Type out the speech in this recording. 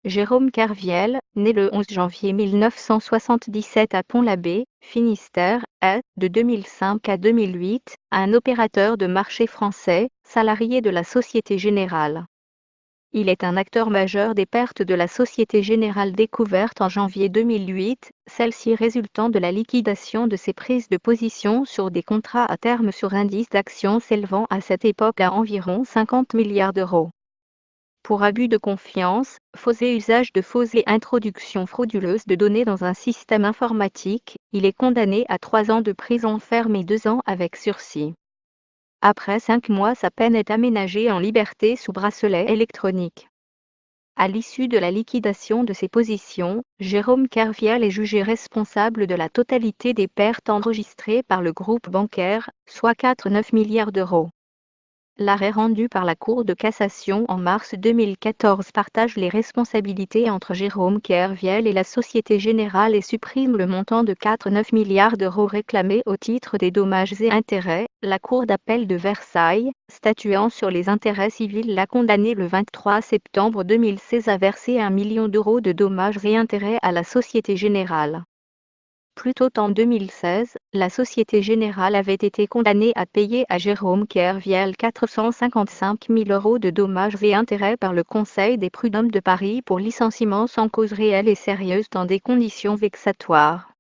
Jérôme Kerviel, né le 11 janvier 1977 à Pont-l'Abbé, Finistère, est, de 2005 à 2008, un opérateur de marché français, salarié de la Société Générale. Il est un acteur majeur des pertes de la Société Générale découvertes en janvier 2008, celles-ci résultant de la liquidation de ses prises de position sur des contrats à terme sur indices d'actions s'élevant à cette époque à environ 50 milliards d'euros. Pour abus de confiance, faux et usage de faux et introduction frauduleuse de données dans un système informatique, il est condamné à 3 ans de prison ferme et 2 ans avec sursis. Après 5 mois, sa peine est aménagée en liberté sous bracelet électronique. À l'issue de la liquidation de ses positions, Jérôme Kerviel est jugé responsable de la totalité des pertes enregistrées par le groupe bancaire, soit 4,9 milliards d'euros. L'arrêt rendu par la Cour de cassation en mars 2014 partage les responsabilités entre Jérôme Kerviel et la Société Générale et supprime le montant de 4,9 milliards d'euros réclamés au titre des dommages et intérêts. La Cour d'appel de Versailles, statuant sur les intérêts civils, l'a condamné le 23 septembre 2016 à verser 1 million d'euros de dommages et intérêts à la Société Générale. Plus tôt en 2016, la Société Générale avait été condamnée à payer à Jérôme Kerviel 455 000 euros de dommages et intérêts par le Conseil des prud'hommes de Paris pour licenciement sans cause réelle et sérieuse dans des conditions vexatoires.